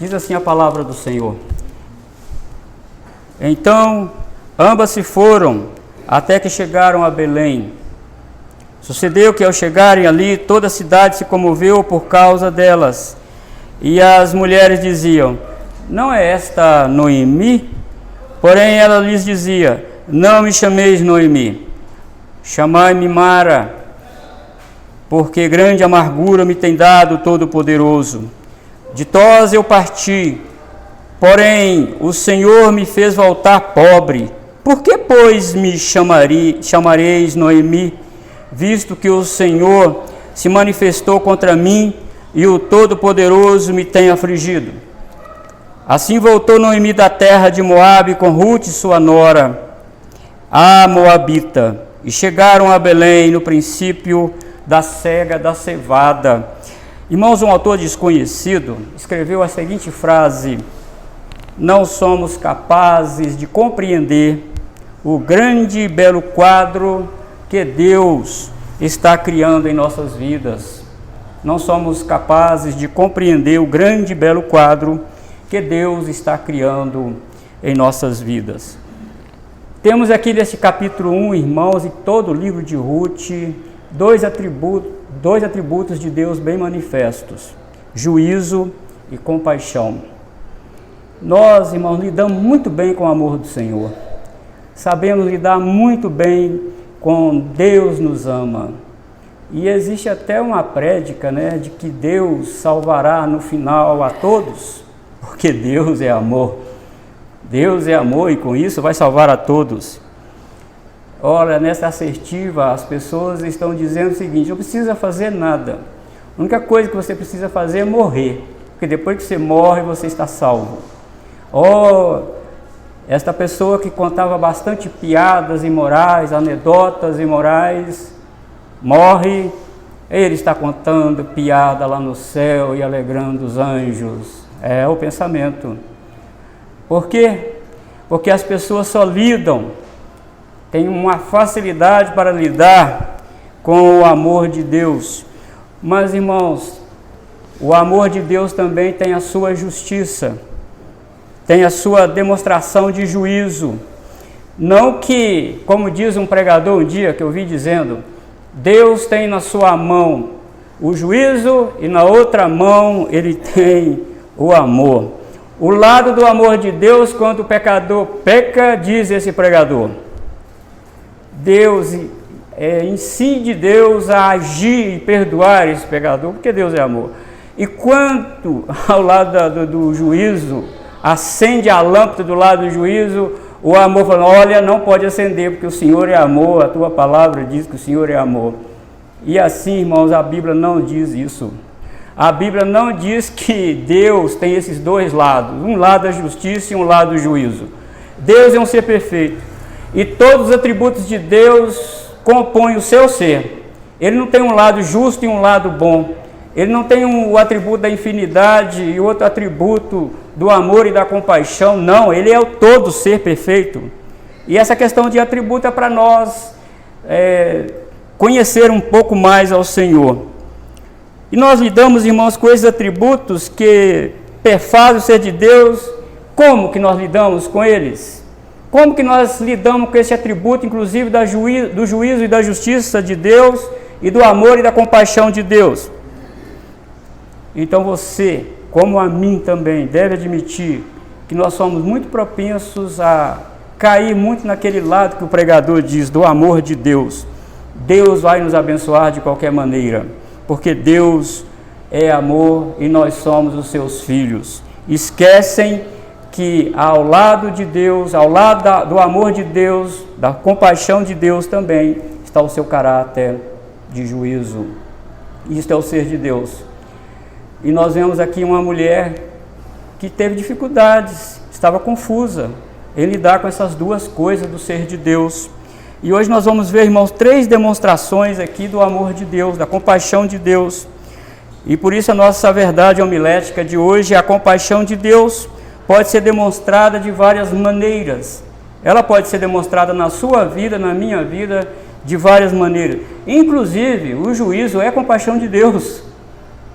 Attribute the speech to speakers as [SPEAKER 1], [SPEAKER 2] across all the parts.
[SPEAKER 1] Diz assim a palavra do Senhor. Então, ambas se foram, até que chegaram a Belém. Sucedeu que ao chegarem ali, toda a cidade se comoveu por causa delas. E as mulheres diziam: não é esta Noemi? Porém ela lhes dizia: não me chameis Noemi, chamai-me Mara, porque grande amargura me tem dado Todo-Poderoso. De Tós eu parti, porém o Senhor me fez voltar pobre. Por que, pois, me chamareis Noemi, visto que o Senhor se manifestou contra mim e o Todo-Poderoso me tem afligido? Assim voltou Noemi da terra de Moabe com Rute, sua nora, a Moabita, e chegaram a Belém no princípio da cega da cevada. Irmãos, um autor desconhecido escreveu a seguinte frase: não somos capazes de compreender o grande e belo quadro que Deus está criando em nossas vidas. Não somos capazes de compreender o grande e belo quadro que Deus está criando em nossas vidas. Temos aqui neste capítulo 1, irmãos, e todo o livro de Rute, dois atributos de Deus bem manifestos: juízo e compaixão. Nós, irmãos, lidamos muito bem com o amor do Senhor. Sabemos lidar muito bem com Deus nos ama. E existe até uma prédica, de que Deus salvará no final a todos, porque Deus é amor. Deus é amor e com isso vai salvar a todos. Ora, nessa assertiva, as pessoas estão dizendo o seguinte: não precisa fazer nada. A única coisa que você precisa fazer é morrer, porque depois que você morre, você está salvo. Esta pessoa que contava bastante piadas imorais, anedotas imorais, morre, ele está contando piada lá no céu e alegrando os anjos. É o pensamento. Por quê? Porque as pessoas só lidam, têm uma facilidade para lidar com o amor de Deus. Mas, irmãos, o amor de Deus também tem a sua justiça, tem a sua demonstração de juízo. Não que, como diz um pregador um dia que eu vi dizendo, Deus tem na sua mão o juízo e na outra mão ele tem o amor. O lado do amor de Deus, quando o pecador peca, diz esse pregador, Deus incide Deus a agir e perdoar esse pecador, porque Deus é amor. E quanto ao lado do juízo, acende a lâmpada do lado do juízo, o amor falando: olha, não pode acender, porque o Senhor é amor, a tua palavra diz que o Senhor é amor. E assim, irmãos, a Bíblia não diz isso. A Bíblia não diz que Deus tem esses dois lados, um lado a justiça e um lado o juízo. Deus é um ser perfeito, e todos os atributos de Deus compõem o seu ser. Ele não tem um lado justo e um lado bom. Ele não tem o atributo da infinidade e outro atributo do amor e da compaixão. Não, ele é o todo ser perfeito. E essa questão de atributo é para nós conhecer um pouco mais ao Senhor. E nós lidamos, irmãos, com esses atributos que perfazem o ser de Deus. Como que nós lidamos com eles? Como que nós lidamos com esse atributo, inclusive do juízo e da justiça de Deus e do amor e da compaixão de Deus? Então você, como a mim também, deve admitir que nós somos muito propensos a cair muito naquele lado que o pregador diz, do amor de Deus. Deus vai nos abençoar de qualquer maneira, porque Deus é amor e nós somos os seus filhos. Esquecem que ao lado de Deus, ao lado do amor de Deus, da compaixão de Deus também, está o seu caráter de juízo. Isto é o ser de Deus. E nós vemos aqui uma mulher que teve dificuldades, estava confusa em lidar com essas duas coisas do ser de Deus. E hoje nós vamos ver, irmãos, 3 demonstrações aqui do amor de Deus, da compaixão de Deus. E por isso a nossa verdade homilética de hoje, a compaixão de Deus pode ser demonstrada de várias maneiras. Ela pode ser demonstrada na sua vida, na minha vida, de várias maneiras. Inclusive, o juízo é compaixão de Deus.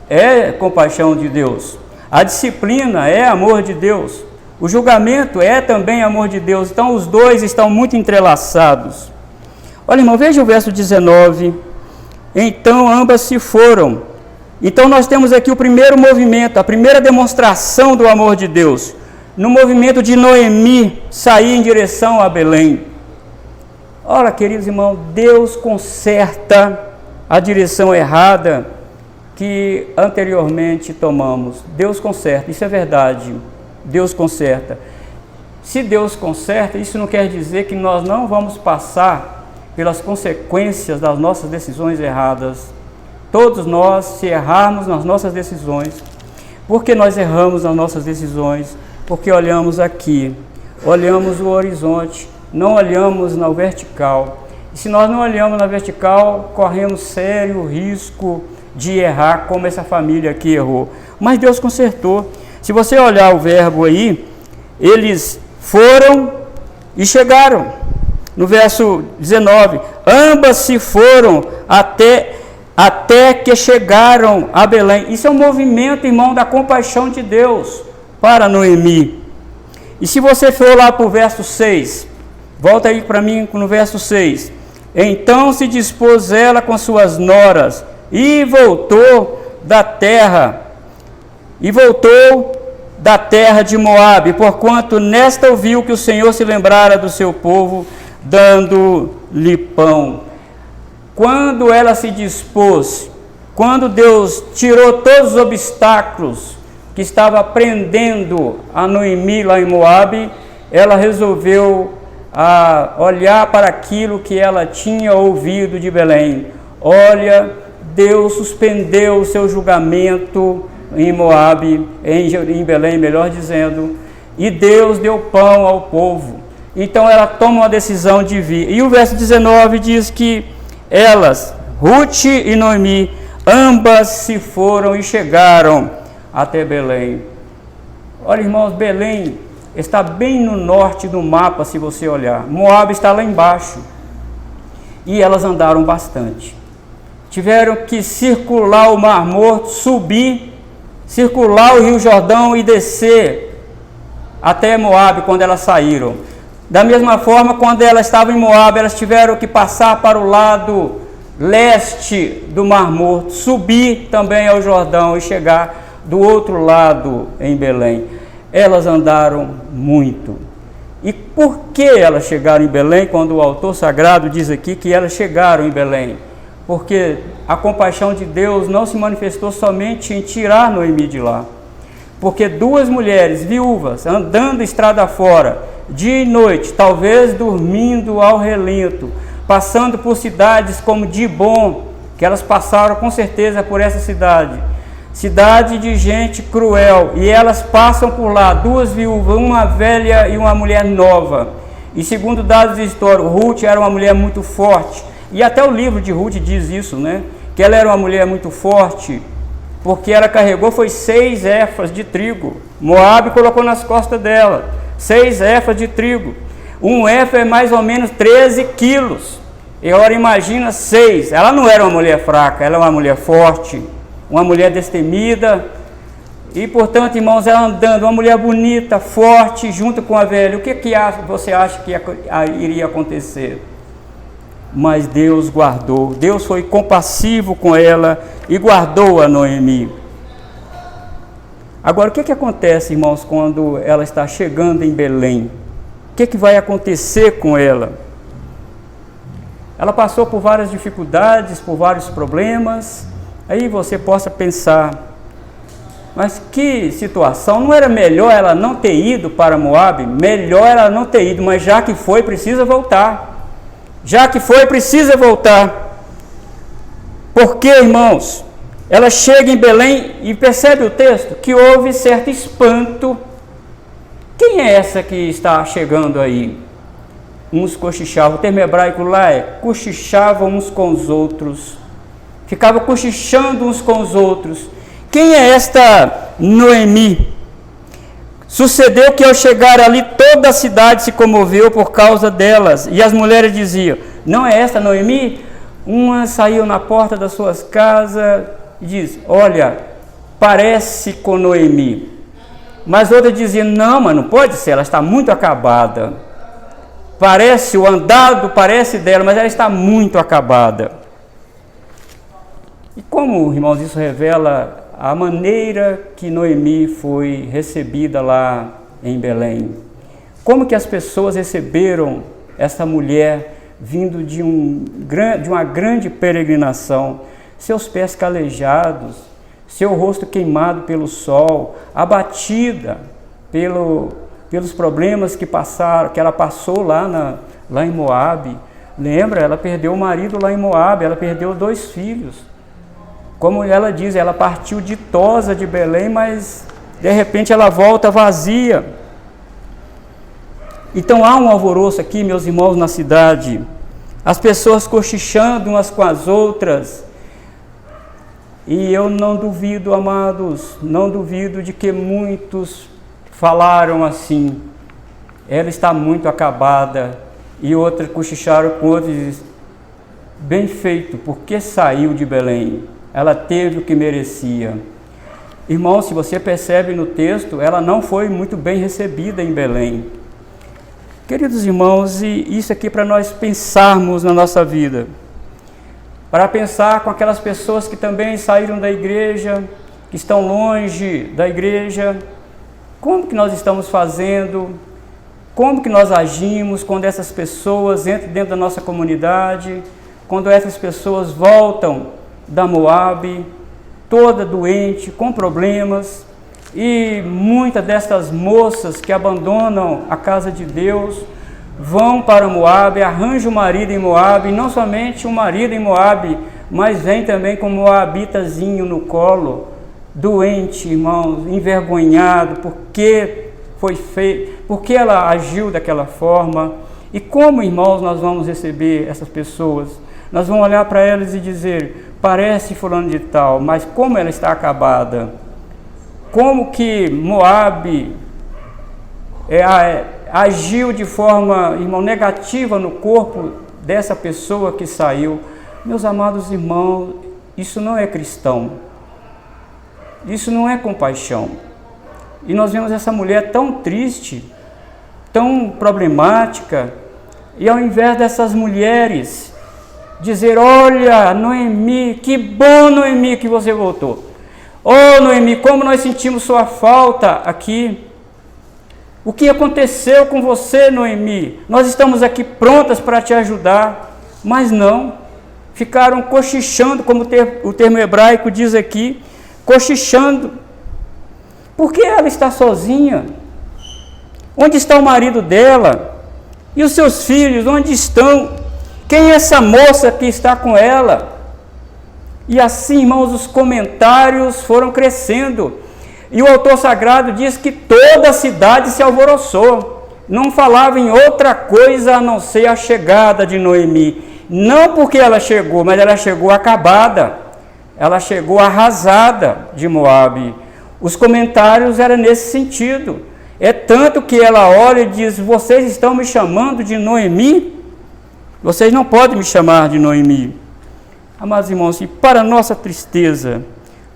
[SPEAKER 1] É compaixão de Deus. A disciplina é amor de Deus. O julgamento é também amor de Deus. Então, os dois estão muito entrelaçados. Olha, irmão, veja o verso 19. Então, ambas se foram. Então, nós temos aqui o primeiro movimento, a primeira demonstração do amor de Deus. No movimento de Noemi sair em direção a Belém. Olha, queridos irmãos, Deus conserta a direção errada que anteriormente tomamos. Deus conserta, isso é verdade. Deus conserta. Se Deus conserta, isso não quer dizer que nós não vamos passar pelas consequências das nossas decisões erradas. Todos nós, se errarmos nas nossas decisões, porque nós erramos nas nossas decisões? Porque olhamos aqui, olhamos o horizonte, não olhamos na vertical. E se nós não olhamos na vertical, corremos sério risco de errar, como essa família aqui errou. Mas Deus consertou. Se você olhar o verbo aí, eles foram e chegaram. No verso 19, ambas se foram até que chegaram a Belém. Isso é um movimento, irmão, da compaixão de Deus para Noemi. E se você for lá para o verso 6, volta aí para mim no verso 6. Então se dispôs ela com suas noras e voltou da terra de Moabe, porquanto nesta ouviu que o Senhor se lembrara do seu povo, dando-lhe pão. Quando ela se dispôs, quando Deus tirou todos os obstáculos que estava prendendo a Noemi lá em Moabe, ela resolveu olhar para aquilo que ela tinha ouvido de Belém. Olha, Deus suspendeu o seu julgamento em Moabe, em Belém, melhor dizendo, e Deus deu pão ao povo. Então ela toma uma decisão de vir. E o verso 19 diz que elas, Ruth e Noemi, ambas se foram e chegaram até Belém. Olha, irmãos, Belém está bem no norte do mapa, se você olhar. Moabe está lá embaixo. E elas andaram bastante. Tiveram que circular o Mar Morto, subir, circular o Rio Jordão e descer até Moabe quando elas saíram. Da mesma forma, quando elas estavam em Moabe, elas tiveram que passar para o lado leste do Mar Morto, subir também ao Jordão e chegar do outro lado em Belém. Elas andaram muito. E por que elas chegaram em Belém, quando o autor sagrado diz aqui que elas chegaram em Belém? Porque a compaixão de Deus não se manifestou somente em tirar Noemi de lá. Porque duas mulheres viúvas andando estrada fora, dia e noite, talvez dormindo ao relento, passando por cidades como Dibon, que elas passaram com certeza por essa cidade de gente cruel, e elas passam por lá, duas viúvas, uma velha e uma mulher nova. E segundo dados históricos, Ruth era uma mulher muito forte, e até o livro de Ruth diz isso, né? Que ela era uma mulher muito forte, porque ela carregou 6 éfas de trigo. Moabe colocou nas costas dela 6 éfas de trigo. Um éfa é mais ou menos 13 quilos. E agora imagina 6. Ela não era uma mulher fraca, ela era uma mulher forte, uma mulher destemida. E portanto, irmãos, ela andando, uma mulher bonita, forte, junto com a velha. O que você acha que iria acontecer? Mas Deus guardou. Deus foi compassivo com ela e guardou a Noemi. Agora, o que acontece, irmãos, quando ela está chegando em Belém? O que vai acontecer com ela? Ela passou por várias dificuldades, por vários problemas. Aí você possa pensar, mas que situação, não era melhor ela não ter ido para Moabe? Melhor ela não ter ido, mas já que foi, precisa voltar. Já que foi, precisa voltar. Porque, irmãos, ela chega em Belém e percebe o texto que houve certo espanto. Quem é essa que está chegando aí? Uns cochichavam, o termo hebraico lá é cochichavam uns com os outros. Ficavam cochichando uns com os outros. Quem é esta Noemi? Sucedeu que ao chegar ali toda a cidade se comoveu por causa delas. E as mulheres diziam, não é esta Noemi? Uma saiu na porta das suas casas e diz, olha, parece com Noemi. Mas outra dizia, não, mas não pode ser, ela está muito acabada. Parece, o andado parece dela, mas ela está muito acabada. E como, irmãos, isso revela a maneira que Noemi foi recebida lá em Belém. Como que as pessoas receberam essa mulher vindo de uma grande peregrinação, seus pés calejados, seu rosto queimado pelo sol, abatida pelos problemas que ela passou lá em Moabe. Lembra? Ela perdeu o marido lá em Moabe, ela perdeu 2 filhos. Como ela diz, ela partiu ditosa de Belém, mas de repente ela volta vazia. Então há um alvoroço aqui, meus irmãos, na cidade. As pessoas cochichando umas com as outras. E eu não duvido, amados, não duvido de que muitos falaram assim, ela está muito acabada, e outros cochicharam com outros, bem feito, porque saiu de Belém, ela teve o que merecia. Irmão, se você percebe no texto, ela não foi muito bem recebida em Belém. Queridos irmãos, e isso aqui para nós pensarmos na nossa vida, para pensar com aquelas pessoas que também saíram da igreja, que estão longe da igreja, como que nós estamos fazendo, como que nós agimos quando essas pessoas entram dentro da nossa comunidade, quando essas pessoas voltam da Moabe, toda doente, com problemas, e muitas dessas moças que abandonam a casa de Deus, vão para Moabe, arranjam um marido em Moabe, e não somente um marido em Moabe, mas vem também com um moabitazinho no colo, doente, irmãos, envergonhado, porque foi feito, porque ela agiu daquela forma. E como, irmãos, nós vamos receber essas pessoas? Nós vamos olhar para elas e dizer, parece fulano de tal, mas como ela está acabada? Como que Moabe agiu de forma, irmão, negativa no corpo dessa pessoa que saiu? Meus amados irmãos, isso não é cristão. Isso não é compaixão. E nós vemos essa mulher tão triste, tão problemática, e ao invés dessas mulheres dizer, olha, Noemi, que bom, Noemi, que você voltou. Oh, Noemi, como nós sentimos sua falta aqui. O que aconteceu com você, Noemi? Nós estamos aqui prontas para te ajudar. Mas não, ficaram cochichando, como o termo hebraico diz aqui, cochichando. Por que ela está sozinha? Onde está o marido dela? E os seus filhos, onde estão? Quem é essa moça que está com ela? E assim, irmãos, os comentários foram crescendo. E o autor sagrado diz que toda a cidade se alvoroçou. Não falava em outra coisa a não ser a chegada de Noemi. Não porque ela chegou, mas ela chegou acabada. Ela chegou arrasada de Moabe. Os comentários eram nesse sentido. É tanto que ela olha e diz, vocês estão me chamando de Noemi? Vocês não podem me chamar de Noemi. Amados irmãos, e para nossa tristeza,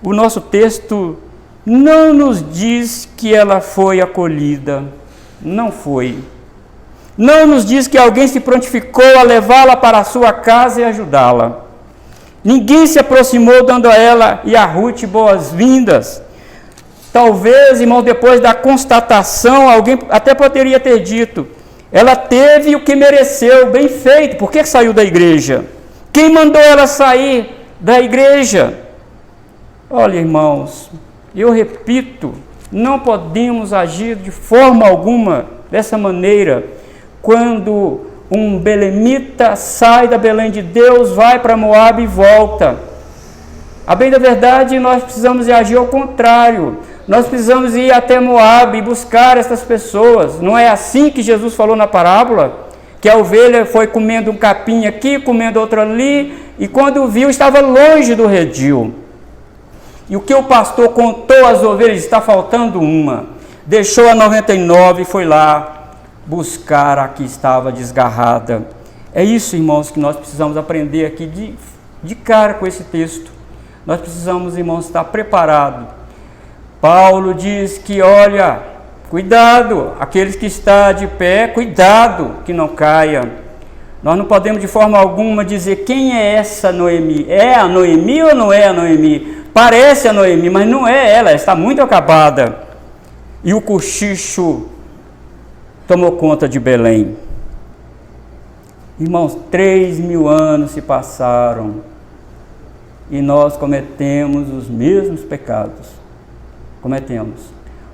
[SPEAKER 1] o nosso texto não nos diz que ela foi acolhida. Não foi. Não nos diz que alguém se prontificou a levá-la para a sua casa e ajudá-la. Ninguém se aproximou dando a ela e a Ruth boas-vindas. Talvez, irmão, depois da constatação, alguém até poderia ter dito, ela teve o que mereceu, bem feito, por que saiu da igreja? Quem mandou ela sair da igreja? Olha, irmãos, eu repito, não podemos agir de forma alguma dessa maneira, quando um belemita sai da Belém de Deus, vai para Moabe e volta. A bem da verdade, nós precisamos agir ao contrário. Nós precisamos ir até Moabe e buscar essas pessoas. Não é assim que Jesus falou na parábola? Que a ovelha foi comendo um capim aqui, comendo outro ali, e quando viu, estava longe do redil. E o que o pastor contou às ovelhas, está faltando uma. Deixou a 99 e foi lá buscar a que estava desgarrada. É isso, irmãos, que nós precisamos aprender aqui de cara com esse texto. Nós precisamos, irmãos, estar preparados Paulo diz que, olha, cuidado, aqueles que estão de pé, cuidado que não caia. Nós não podemos de forma alguma dizer quem é essa Noemi. É a Noemi ou não é a Noemi? Parece a Noemi, mas não é ela está muito acabada. E o cochicho tomou conta de Belém. Irmãos, 3.000 anos se passaram e nós cometemos os mesmos pecados. Cometemos.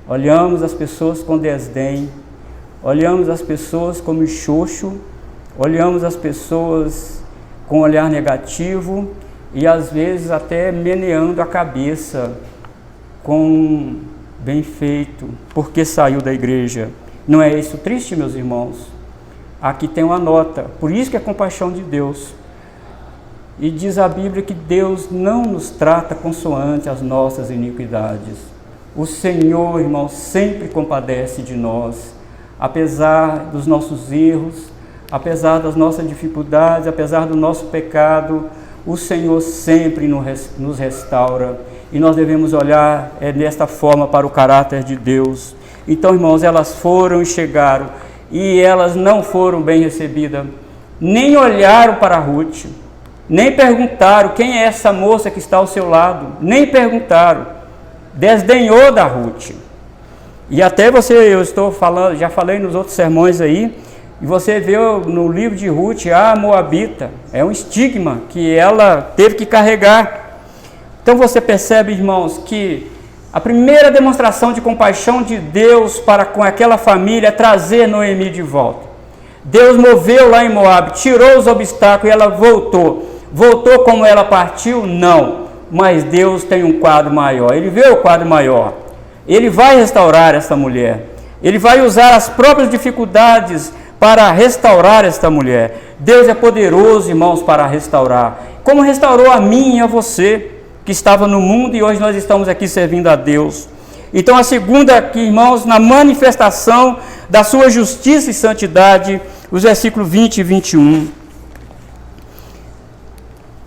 [SPEAKER 1] Olhamos as pessoas com desdém, olhamos as pessoas como xoxo, olhamos as pessoas com olhar negativo e às vezes até meneando a cabeça com bem feito, porque saiu da igreja. Não é isso triste, meus irmãos? Aqui tem uma nota, por isso que é compaixão de Deus. E diz a Bíblia que Deus não nos trata consoante as nossas iniquidades. O Senhor, irmão, sempre compadece de nós, apesar dos nossos erros, apesar das nossas dificuldades, apesar do nosso pecado, o Senhor sempre nos restaura. E nós devemos olhar desta forma para o caráter de Deus. Então, irmãos, elas foram e chegaram, e elas não foram bem recebidas, nem olharam para Ruth, nem perguntaram quem é essa moça que está ao seu lado, nem perguntaram, desdenhou da Ruth. E até eu estou falando, já falei nos outros sermões aí, e você vê no livro de Ruth, a Moabita, é um estigma que ela teve que carregar. Então você percebe, irmãos, que a primeira demonstração de compaixão de Deus para com aquela família é trazer Noemi de volta. Deus moveu lá em Moabe, tirou os obstáculos e ela voltou. Voltou como ela partiu? Não. Mas Deus tem um quadro maior. Ele vê o quadro maior. Ele vai restaurar essa mulher. Ele vai usar as próprias dificuldades para restaurar esta mulher. Deus é poderoso, irmãos, para restaurar. Como restaurou a mim e a você, que estava no mundo, e hoje nós estamos aqui servindo a Deus. Então a segunda aqui, irmãos, na manifestação da sua justiça e santidade, os versículos 20 e 21.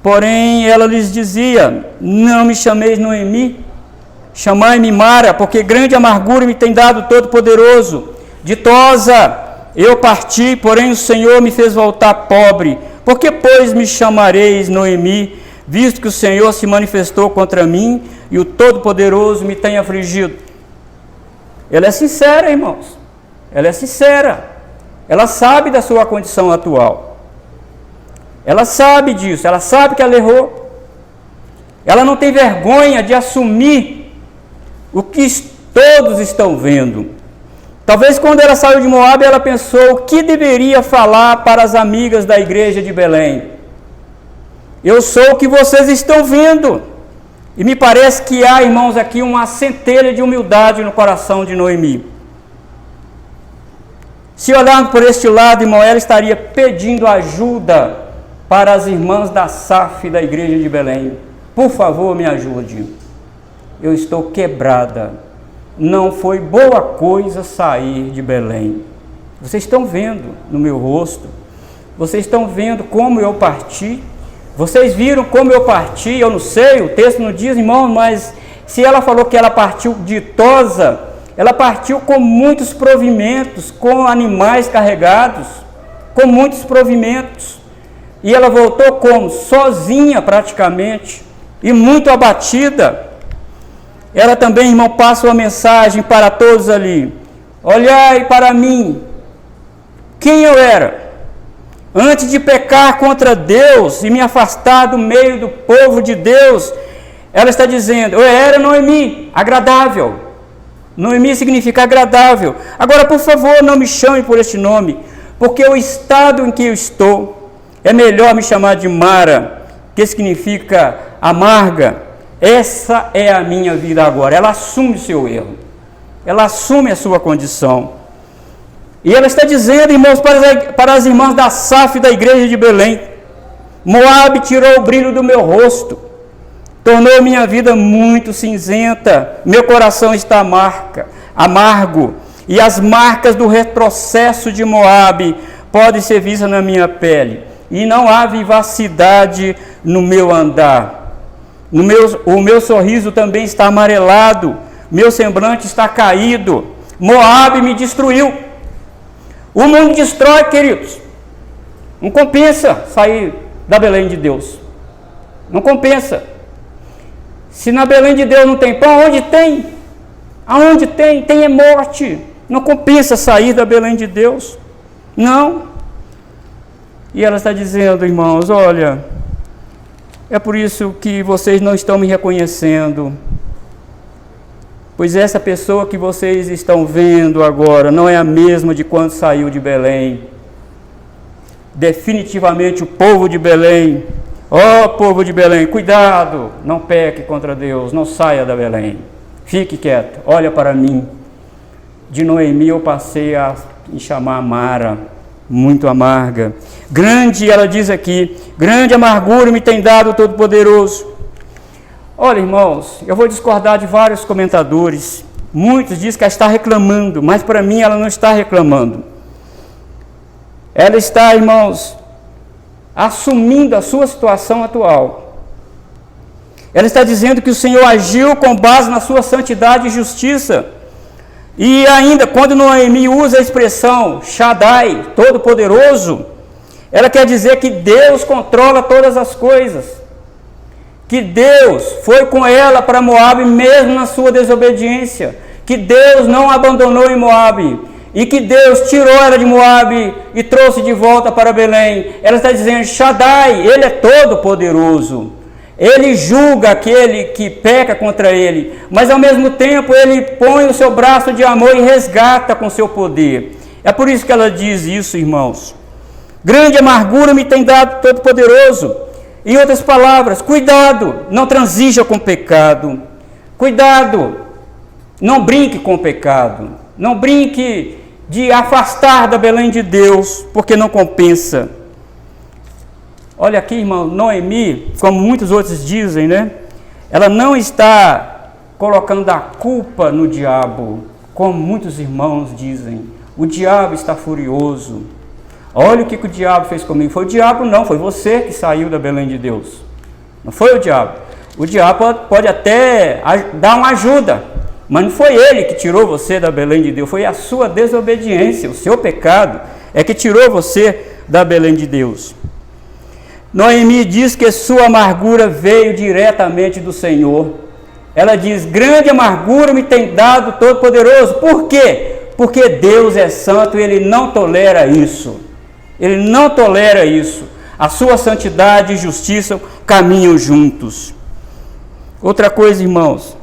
[SPEAKER 1] Porém, ela lhes dizia: não me chameis Noemi, chamai-me Mara, porque grande amargura me tem dado Todo-Poderoso. Ditosa eu parti, porém o Senhor me fez voltar pobre. Por que, pois, me chamareis Noemi, visto que o Senhor se manifestou contra mim e o Todo-Poderoso me tem afligido? Ela é sincera, irmãos. Ela é sincera. Ela sabe da sua condição atual. Ela sabe disso. Ela sabe que ela errou. Ela não tem vergonha de assumir o que todos estão vendo. Talvez quando ela saiu de Moabe, ela pensou o que deveria falar para as amigas da igreja de Belém. Eu sou o que vocês estão vendo. E me parece que há, irmãos, aqui uma centelha de humildade no coração de Noemi. Se olharmos por este lado, irmão, ela estaria pedindo ajuda para as irmãs da SAF da igreja de Belém. Por favor, me ajude. Eu estou quebrada. Não foi boa coisa sair de Belém. Vocês estão vendo no meu rosto. Vocês estão vendo como eu parti. Vocês viram como eu parti. Eu não sei, o texto não diz, irmão, mas se ela falou que ela partiu ditosa, ela partiu com muitos provimentos, com animais carregados, com muitos provimentos. E ela voltou como? Sozinha praticamente, e muito abatida. Ela também, irmão, passa uma mensagem para todos ali. Olhai para mim, quem eu era. Antes de pecar contra Deus e me afastar do meio do povo de Deus, ela está dizendo, eu era Noemi, agradável. Noemi significa agradável. Agora, por favor, não me chame por este nome, porque o estado em que eu estou, é melhor me chamar de Mara, que significa amarga. Essa é a minha vida agora. Ela assume o seu erro. Ela assume a sua condição. E ela está dizendo, irmãos, para as irmãs da SAF da igreja de Belém: Moabe tirou o brilho do meu rosto, tornou minha vida muito cinzenta, meu coração está amargo, e as marcas do retrocesso de Moabe podem ser vistas na minha pele, e não há vivacidade no meu andar. O meu sorriso também está amarelado, meu semblante está caído, Moabe me destruiu. O mundo destrói, queridos. Não compensa sair da Belém de Deus. Não compensa. Se na Belém de Deus não tem pão, onde tem? Aonde tem? Tem é morte. Não compensa sair da Belém de Deus. Não. E ela está dizendo, irmãos, olha, é por isso que vocês não estão me reconhecendo. Pois essa pessoa que vocês estão vendo agora não é a mesma de quando saiu de Belém. Definitivamente o povo de Belém, povo de Belém, cuidado, não peque contra Deus, não saia da Belém. Fique quieto, olha para mim. De Noemi eu passei a me chamar Mara, muito amarga. Grande, ela diz aqui, grande amargura me tem dado o Todo-Poderoso. Olha, irmãos, eu vou discordar de vários comentadores. Muitos dizem que ela está reclamando, mas para mim ela não está reclamando. Ela está, irmãos, assumindo a sua situação atual. Ela está dizendo que o Senhor agiu com base na sua santidade e justiça. E ainda, quando Noemi usa a expressão Shaddai, Todo-Poderoso, ela quer dizer que Deus controla todas as coisas. Que Deus foi com ela para Moabe mesmo na sua desobediência, que Deus não a abandonou em Moabe, e que Deus tirou ela de Moabe e trouxe de volta para Belém. Ela está dizendo, Shaddai, Ele é todo poderoso, Ele julga aquele que peca contra Ele, mas ao mesmo tempo Ele põe o seu braço de amor e resgata com seu poder. É por isso que ela diz isso, irmãos. Grande amargura me tem dado todo poderoso. Em outras palavras, cuidado, não transija com o pecado. Cuidado, não brinque com o pecado. Não brinque de afastar da Belém de Deus, porque não compensa. Olha aqui, irmão, Noemi, como muitos outros dizem, né? Ela não está colocando a culpa no diabo, como muitos irmãos dizem. O diabo está furioso. Olha o que o diabo fez comigo. Foi o diabo não, foi você que saiu da Belém de Deus. Não foi o diabo. O diabo pode até dar uma ajuda, mas não foi ele que tirou você da Belém de Deus. Foi a sua desobediência, o seu pecado é que tirou você da Belém de Deus. Noemi diz que sua amargura veio diretamente do Senhor. Ela diz, grande amargura me tem dado Todo-Poderoso. Por quê? Porque Deus é santo e Ele não tolera isso. Ele não tolera isso. A sua santidade e justiça caminham juntos. Outra coisa, irmãos,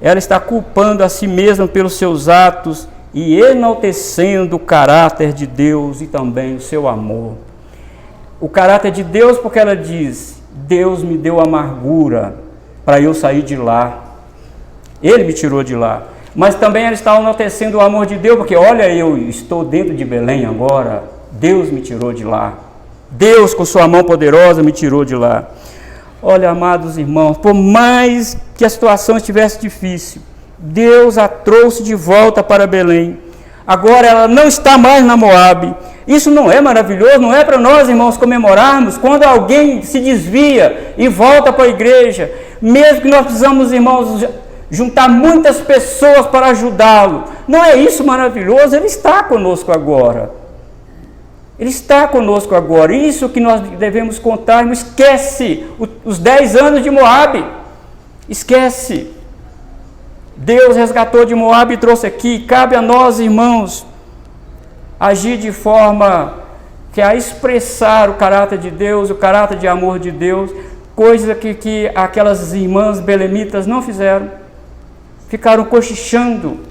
[SPEAKER 1] ela está culpando a si mesma pelos seus atos e enaltecendo o caráter de Deus e também o seu amor. O caráter de Deus, porque ela diz, Deus me deu amargura para eu sair de lá. Ele me tirou de lá. Mas também ela está enaltecendo o amor de Deus, porque olha, eu estou dentro de Belém agora. Deus me tirou de lá. Deus, com sua mão poderosa, me tirou de lá. Olha, amados irmãos, por mais que a situação estivesse difícil, Deus a trouxe de volta para Belém. Agora ela não está mais na Moabe. Isso não é maravilhoso? Não é para nós, irmãos, comemorarmos quando alguém se desvia e volta para a igreja? Mesmo que nós precisamos, irmãos, juntar muitas pessoas para ajudá-lo. Não é isso maravilhoso? Ele está conosco agora. Ele está conosco agora. Isso que nós devemos contar. Não esquece os 10 anos de Moabe. Esquece. Deus resgatou de Moabe e trouxe aqui. Cabe a nós, irmãos, agir de forma que a expressar o caráter de Deus, o caráter de amor de Deus, coisa que aquelas irmãs belemitas não fizeram. Ficaram cochichando.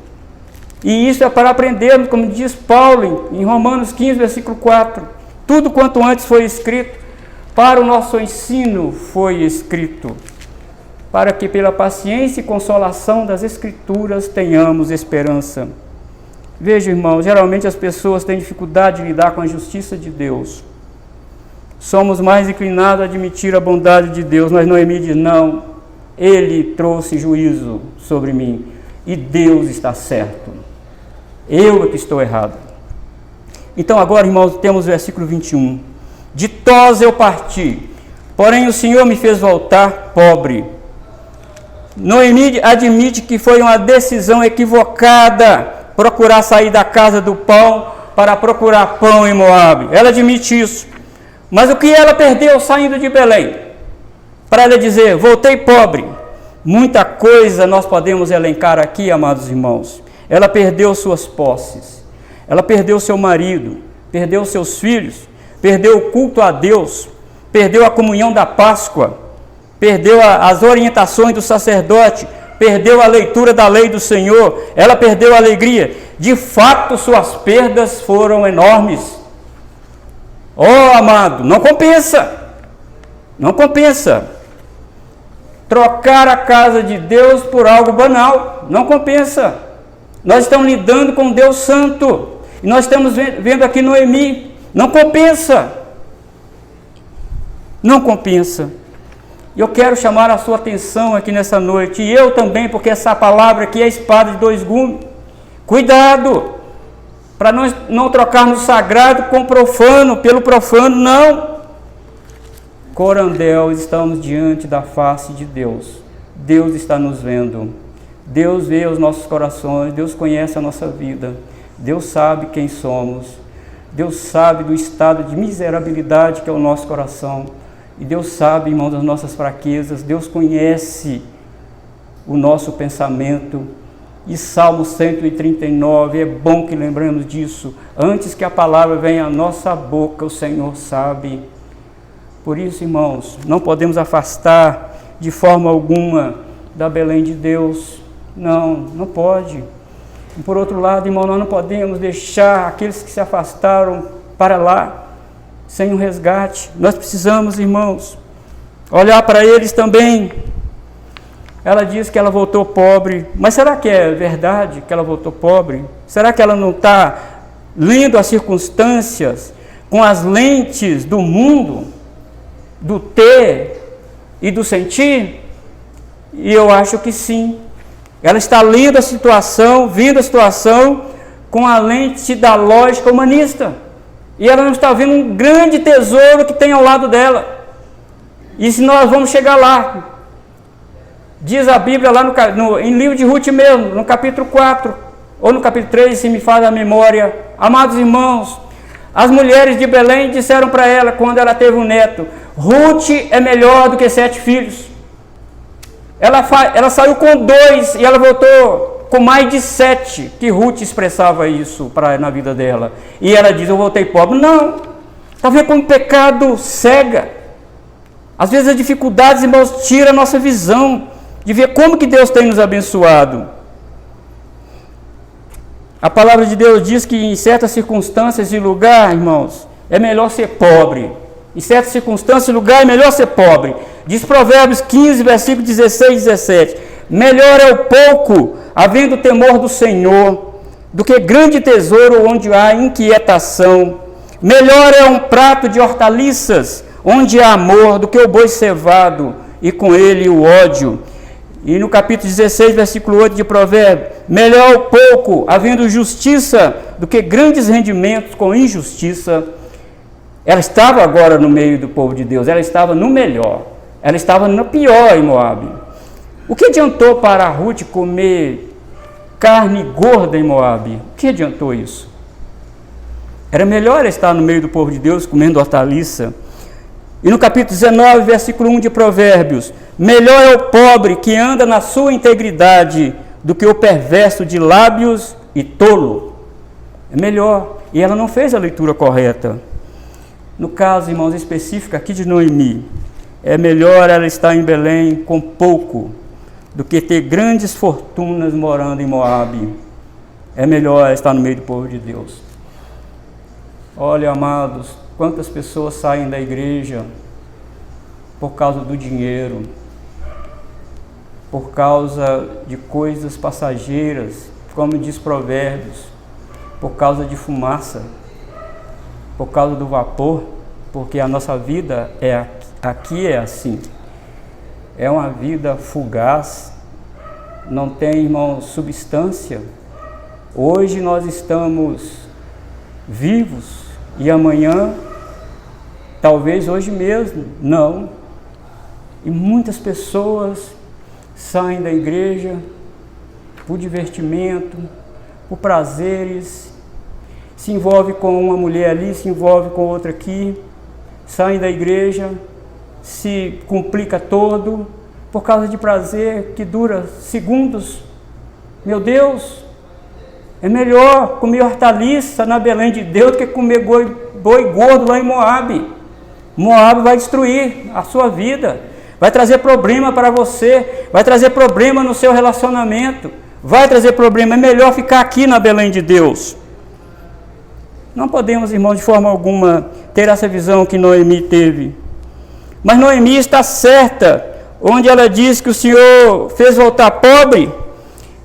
[SPEAKER 1] E isso é para aprendermos, como diz Paulo em Romanos 15, versículo 4. Tudo quanto antes foi escrito, para o nosso ensino foi escrito, para que pela paciência e consolação das Escrituras tenhamos esperança. Veja, irmãos, geralmente as pessoas têm dificuldade de lidar com a justiça de Deus. Somos mais inclinados a admitir a bondade de Deus, mas Noemi diz, não, Ele trouxe juízo sobre mim, e Deus está certo. Eu é que estou errado. Então agora, irmãos, temos o versículo 21. De Toz eu parti, porém o Senhor me fez voltar pobre. Noemi admite que foi uma decisão equivocada procurar sair da casa do pão para procurar pão em Moabe. Ela admite isso. Mas o que ela perdeu saindo de Belém? Para ela dizer, voltei pobre. Muita coisa nós podemos elencar aqui, amados irmãos. Ela perdeu suas posses. Ela perdeu seu marido. Perdeu seus filhos. Perdeu o culto a Deus. Perdeu a comunhão da Páscoa. Perdeu as orientações do sacerdote. Perdeu a leitura da lei do Senhor. Ela perdeu a alegria. De fato, suas perdas foram enormes. Amado, não compensa. Não compensa. Trocar a casa de Deus por algo banal. Não compensa. Nós estamos lidando com Deus Santo. E nós estamos vendo aqui Noemi. Não compensa. Não compensa. Eu quero chamar a sua atenção aqui nessa noite, e eu também, porque essa palavra aqui é espada de dois gumes. Cuidado, para nós não trocarmos o sagrado com o profano, pelo profano, não. Corandel, estamos diante da face de Deus. Deus está nos vendo. Deus vê os nossos corações, Deus conhece a nossa vida. Deus sabe quem somos. Deus sabe do estado de miserabilidade que é o nosso coração. E Deus sabe, irmãos, das nossas fraquezas. Deus conhece o nosso pensamento. E Salmo 139, é bom que lembramos disso. Antes que a palavra venha à nossa boca, o Senhor sabe. Por isso, irmãos, não podemos afastar de forma alguma da Belém de Deus. Não pode. E por outro lado, irmão, nós não podemos deixar aqueles que se afastaram para lá sem um resgate. Nós precisamos, irmãos, olhar para eles também. Ela diz que ela voltou pobre, mas será que é verdade que ela voltou pobre? Será que ela não está lendo as circunstâncias com as lentes do mundo, do ter e do sentir? E eu acho que sim. Ela está lendo a situação, vendo a situação com a lente da lógica humanista. E ela não está vendo um grande tesouro que tem ao lado dela. E se nós vamos chegar lá, diz a Bíblia lá em livro de Ruth mesmo, no capítulo 4, ou no capítulo 3, se me faz a memória. Amados irmãos, as mulheres de Belém disseram para ela, quando ela teve um neto, Ruth é melhor do que 7 filhos. Ela saiu com 2 e ela voltou com mais de 7, que Ruth expressava isso na vida dela. E ela diz, eu voltei pobre. Não, está vendo como o pecado cega. Às vezes as dificuldades, irmãos, tiram a nossa visão de ver como que Deus tem nos abençoado. A palavra de Deus diz que em certas circunstâncias e lugar, irmãos, é melhor ser pobre. Em certas circunstâncias e lugar é melhor ser pobre. Diz Provérbios 15, versículo 16 e 17. Melhor é o pouco, havendo temor do Senhor, do que grande tesouro onde há inquietação. Melhor é um prato de hortaliças, onde há amor, do que o boi cevado, e com ele o ódio. E no capítulo 16, versículo 8 de Provérbios, melhor o pouco, havendo justiça, do que grandes rendimentos com injustiça. Ela estava agora no meio do povo de Deus, ela estava no melhor, ela estava no pior em Moabe. O que adiantou para Ruth comer carne gorda em Moabe? O que adiantou isso? Era melhor ela estar no meio do povo de Deus comendo hortaliça. E no capítulo 19, versículo 1 de Provérbios, melhor é o pobre que anda na sua integridade do que o perverso de lábios e tolo. É melhor. E ela não fez a leitura correta. No caso, irmãos, específico aqui de Noemi, é melhor ela estar em Belém com pouco do que ter grandes fortunas morando em Moabe. É melhor estar no meio do povo de Deus. Olha, amados, quantas pessoas saem da igreja por causa do dinheiro, por causa de coisas passageiras, como diz Provérbios, por causa de fumaça, por causa do vapor, porque a nossa vida aqui é assim. É uma vida fugaz, não tem, irmão, substância. Hoje nós estamos vivos e amanhã, talvez hoje mesmo, não. E muitas pessoas saem da igreja por divertimento, por prazeres, se envolve com uma mulher ali, se envolve com outra aqui, saem da igreja, se complica todo, por causa de prazer que dura segundos. Meu Deus, é melhor comer hortaliça na Belém de Deus do que comer boi gordo lá em Moabe. Moabe vai destruir a sua vida, vai trazer problema para você, vai trazer problema no seu relacionamento, vai trazer problema. É melhor ficar aqui na Belém de Deus. Não podemos, irmãos, de forma alguma ter essa visão que Noemi teve. Mas Noemi está certa, onde ela diz que o Senhor fez voltar pobre.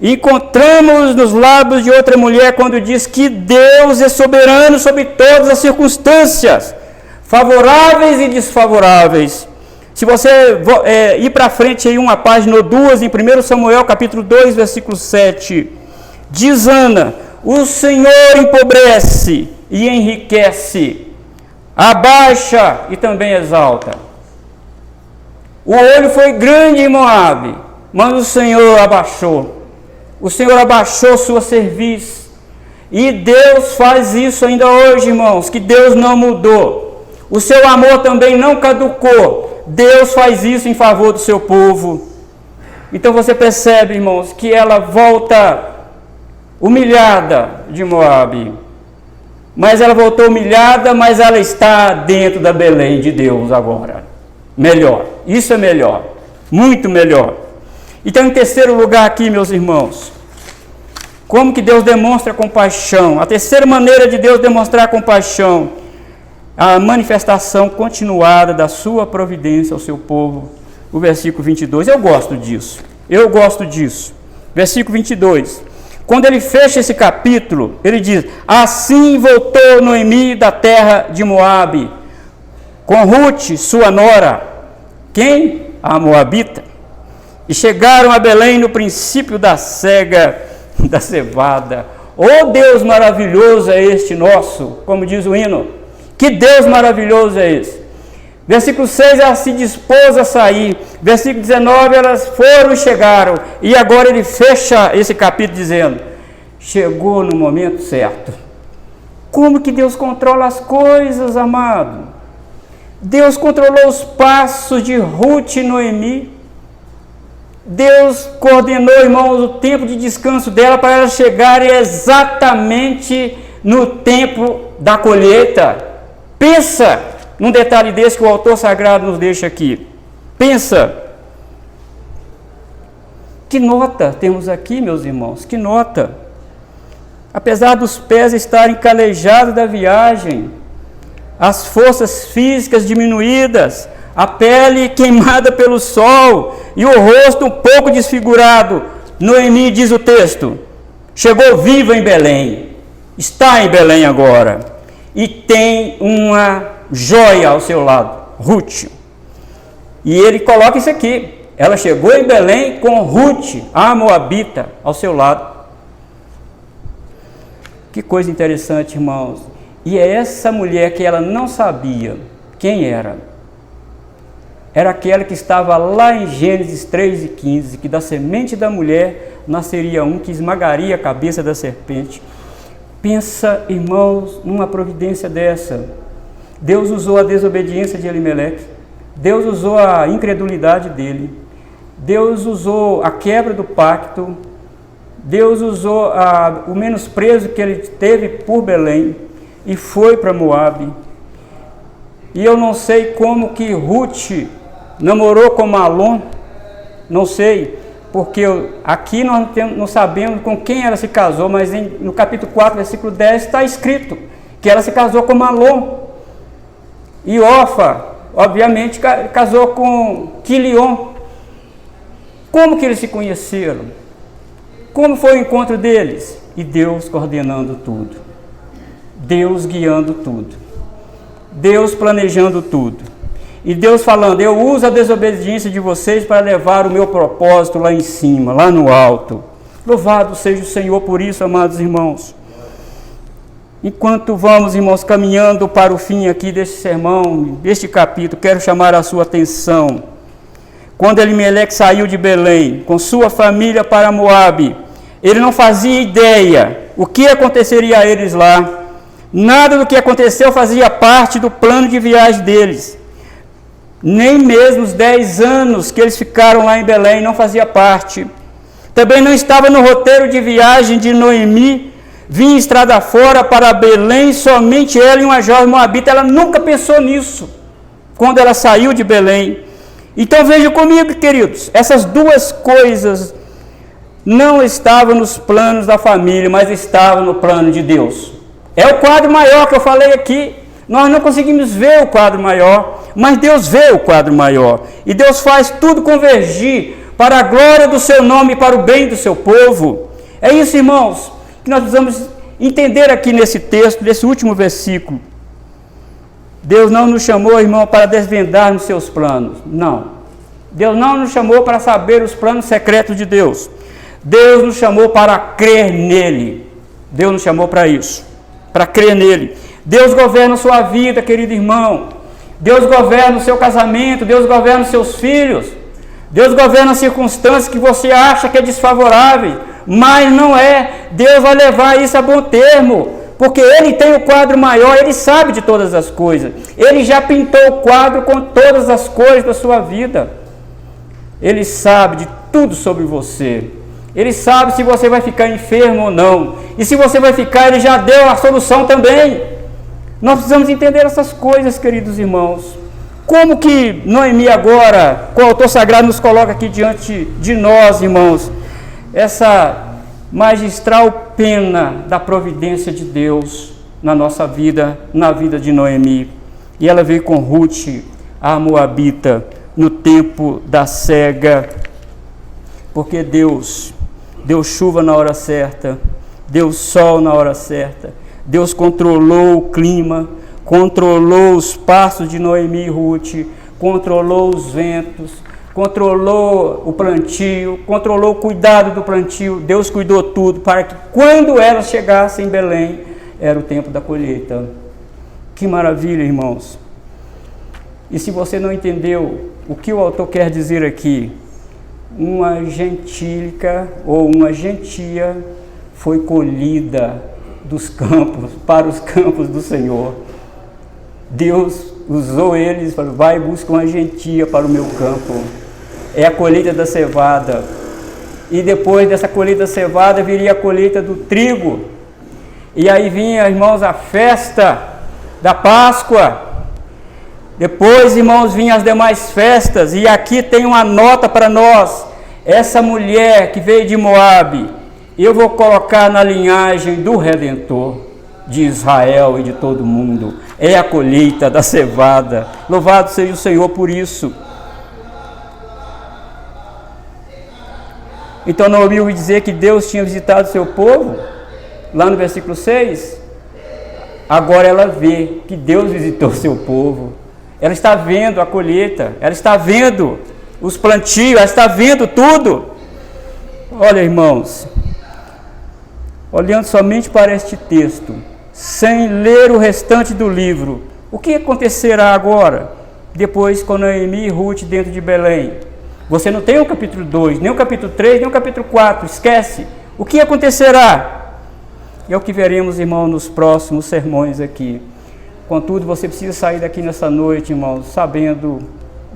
[SPEAKER 1] Encontramos nos lábios de outra mulher quando diz que Deus é soberano sobre todas as circunstâncias, favoráveis e desfavoráveis. Se você ir para frente aí uma página ou duas, em 1 Samuel capítulo 2, versículo 7, diz Ana: o Senhor empobrece e enriquece, abaixa e também exalta. O olho foi grande em Moabe, mas o Senhor abaixou. O Senhor abaixou sua cerviz. E Deus faz isso ainda hoje, irmãos, que Deus não mudou. O seu amor também não caducou. Deus faz isso em favor do seu povo. Então você percebe, irmãos, que ela volta humilhada de Moabe. Mas ela voltou humilhada, mas ela está dentro da Belém de Deus agora. Melhor, isso é melhor, muito melhor. Então, em terceiro lugar aqui, meus irmãos, como que Deus demonstra compaixão? A terceira maneira de Deus demonstrar compaixão, a manifestação continuada da sua providência ao seu povo. O versículo 22, eu gosto disso. Versículo 22, quando ele fecha esse capítulo, ele diz: assim voltou Noemi da terra de Moabe, com Ruth, sua nora. Quem? A Moabita. E chegaram a Belém no princípio da cega da cevada. Oh, Deus maravilhoso é este nosso, como diz o hino. Que Deus maravilhoso é esse. Versículo 6, ela se dispôs a sair. Versículo 19, elas foram e chegaram. E agora ele fecha esse capítulo dizendo: chegou no momento certo. Como que Deus controla as coisas, amado? Deus controlou os passos de Ruth e Noemi. Deus coordenou, irmãos, o tempo de descanso dela para elas chegarem exatamente no tempo da colheita. Pensa num detalhe desse que o autor sagrado nos deixa aqui. Pensa. Que nota temos aqui, meus irmãos? Que nota. Apesar dos pés estarem calejados da viagem, as forças físicas diminuídas, a pele queimada pelo sol e o rosto um pouco desfigurado, Noemi, diz o texto, chegou viva em Belém, está em Belém agora, e tem uma joia ao seu lado, Ruth. E ele coloca isso aqui: ela chegou em Belém com Ruth, a Moabita, ao seu lado. Que coisa interessante, irmãos. E é essa mulher que ela não sabia quem era. Era aquela que estava lá em Gênesis 3:15, que da semente da mulher nasceria um que esmagaria a cabeça da serpente. Pensa, irmãos, numa providência dessa. Deus usou a desobediência de Elimeleque, Deus usou a incredulidade dele, Deus usou a quebra do pacto, Deus usou o menosprezo que ele teve por Belém e foi para Moabe. E eu não sei como que Ruth namorou com Malom, não sei, porque aqui nós não sabemos com quem ela se casou, mas no capítulo 4, versículo 10, está escrito que ela se casou com Malom. E Orfa, obviamente, casou com Quilion. Como que eles se conheceram? Como foi o encontro deles? E Deus coordenando tudo. Deus guiando tudo. Deus planejando tudo. E Deus falando: eu uso a desobediência de vocês para levar o meu propósito lá em cima, lá no alto. Louvado seja o Senhor por isso, amados irmãos. Enquanto vamos, irmãos, caminhando para o fim aqui deste sermão, deste capítulo, quero chamar a sua atenção. quando Elimeleque saiu de Belém com sua família para Moabe, ele não fazia ideia o que aconteceria a eles lá. Nada do que aconteceu fazia parte do plano de viagem deles. Nem mesmo os 10 anos que eles ficaram lá em Belém não fazia parte. Também não estava no roteiro de viagem de Noemi vir estrada fora para Belém, somente ela e uma jovem moabita. Ela nunca pensou nisso quando ela saiu de Belém. Então veja comigo, queridos, essas duas coisas não estavam nos planos da família, mas estavam no plano de Deus. É o quadro maior que eu falei aqui. Nós não conseguimos ver o quadro maior, mas Deus vê o quadro maior. E Deus faz tudo convergir para a glória do seu nome e para o bem do seu povo. É isso, irmãos, que nós precisamos entender aqui nesse texto, nesse último versículo. Deus não nos chamou, irmão, para desvendar nos seus planos. Não. Deus não nos chamou para saber os planos secretos de Deus. Deus nos chamou para crer nele. Deus nos chamou para isso, para crer nele. Deus governa a sua vida, querido irmão. Deus governa o seu casamento. Deus governa os seus filhos. Deus governa as circunstâncias que você acha que é desfavorável, mas não é. Deus vai levar isso a bom termo, porque Ele tem o quadro maior, Ele sabe de todas as coisas. Ele já pintou o quadro com todas as cores da sua vida. Ele sabe de tudo sobre você. Ele sabe se você vai ficar enfermo ou não. E se você vai ficar, Ele já deu a solução também. Nós precisamos entender essas coisas, queridos irmãos. Como que Noemi agora, com o autor sagrado, nos coloca aqui diante de nós, irmãos, essa magistral pena da providência de Deus na nossa vida, na vida de Noemi. E ela veio com Ruth, a moabita, no tempo da cega, porque Deus deu chuva na hora certa, deu sol na hora certa, Deus controlou o clima, controlou os passos de Noemi e Ruth, controlou os ventos, controlou o plantio, controlou o cuidado do plantio. Deus cuidou tudo para que quando elas chegassem em Belém, era o tempo da colheita. Que maravilha, irmãos! E se você não entendeu o que o autor quer dizer aqui, uma gentílica ou uma gentia foi colhida dos campos, para os campos do Senhor. Deus usou eles e falou: vai e busca uma gentia para o meu campo. É a colheita da cevada. E depois dessa colheita da cevada viria a colheita do trigo. E aí vinha, irmãos, a festa da Páscoa. Depois, irmãos, vinham as demais festas. E aqui tem uma nota para nós. Essa mulher que veio de Moabe, eu vou colocar na linhagem do Redentor de Israel e de todo mundo. É a colheita da cevada. Louvado seja o Senhor por isso. Então não ouviu dizer que Deus tinha visitado o seu povo? Lá no versículo 6. Agora ela vê que Deus visitou o seu povo. Ela está vendo a colheita. Ela está vendo os plantios. Ela está vendo tudo. Olha, irmãos, olhando somente para este texto, sem ler o restante do livro, o que acontecerá agora? Depois com Noemi e Ruth dentro de Belém. Você não tem o capítulo 2, nem o capítulo 3, nem o capítulo 4, esquece. O que acontecerá? É o que veremos, irmão, nos próximos sermões aqui. Contudo, você precisa sair daqui nessa noite, irmão, sabendo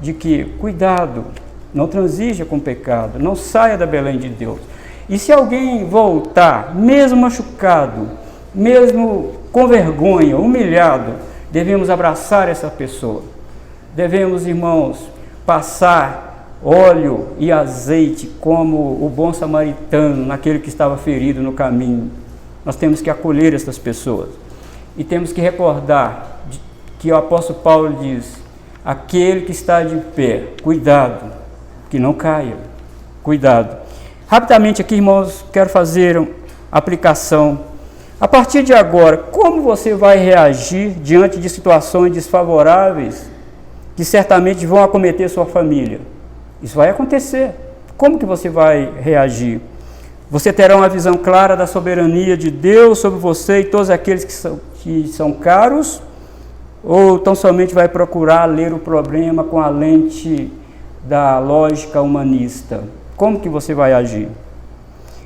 [SPEAKER 1] de que, cuidado, não transija com o pecado, não saia da Belém de Deus. E se alguém voltar, mesmo machucado, mesmo com vergonha, humilhado, devemos abraçar essa pessoa. Devemos, irmãos, passar óleo e azeite como o bom samaritano naquele que estava ferido no caminho. Nós temos que acolher essas pessoas. E temos que recordar que o apóstolo Paulo diz: aquele que está de pé, cuidado, que não caia. Cuidado. Rapidamente aqui, irmãos, quero fazer uma aplicação. A partir de agora, como você vai reagir diante de situações desfavoráveis que certamente vão acometer sua família? Isso vai acontecer. Como que você vai reagir? Você terá uma visão clara da soberania de Deus sobre você e todos aqueles que são caros? Ou tão somente vai procurar ler o problema com a lente da lógica humanista. Como que você vai agir?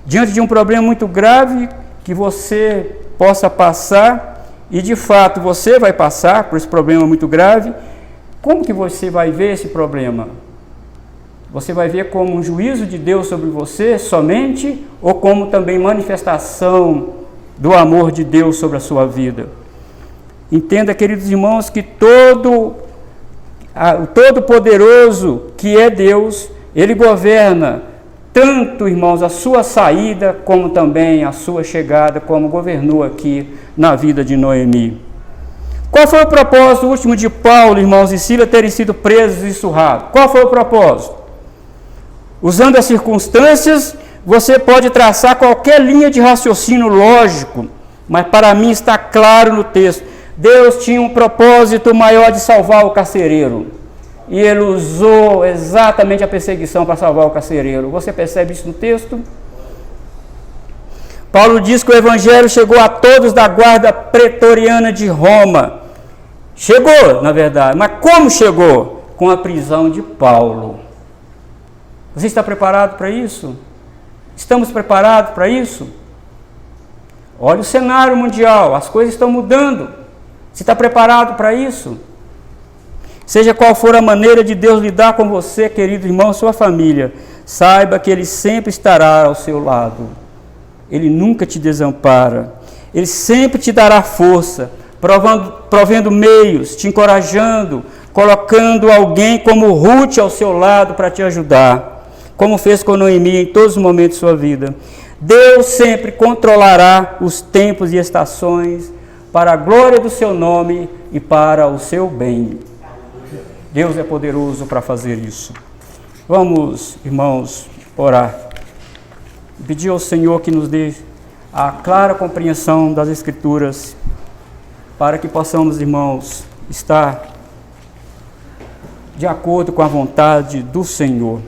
[SPEAKER 1] Diante de um problema muito grave que você possa passar, e de fato você vai passar por esse problema muito grave, como que você vai ver esse problema? Você vai ver como um juízo de Deus sobre você somente, ou como também manifestação do amor de Deus sobre a sua vida? Entenda, queridos irmãos, que o Todo-Poderoso, que é Deus, Ele governa tanto, irmãos, a sua saída, como também a sua chegada, como governou aqui na vida de Noemi. Qual foi o propósito último de Paulo, irmãos, e Silas terem sido presos e surrados? Qual foi o propósito? Usando as circunstâncias, você pode traçar qualquer linha de raciocínio lógico, mas para mim está claro no texto. Deus tinha um propósito maior de salvar o carcereiro. E ele usou exatamente a perseguição para salvar o carcereiro. Você percebe isso no texto? Paulo diz que o evangelho chegou a todos da guarda pretoriana de Roma. Chegou, na verdade, mas como chegou? Com a prisão de Paulo. Você está preparado para isso? Estamos preparados para isso? Olha o cenário mundial, as coisas estão mudando. Você está preparado para isso? Seja qual for a maneira de Deus lidar com você, querido irmão, sua família, saiba que Ele sempre estará ao seu lado. Ele nunca te desampara. Ele sempre te dará força, provendo meios, te encorajando, colocando alguém como Ruth ao seu lado para te ajudar, como fez com Noemi em todos os momentos de sua vida. Deus sempre controlará os tempos e estações para a glória do seu nome e para o seu bem. Deus é poderoso para fazer isso. Vamos, irmãos, orar. Pedir ao Senhor que nos dê a clara compreensão das Escrituras, para que possamos, irmãos, estar de acordo com a vontade do Senhor.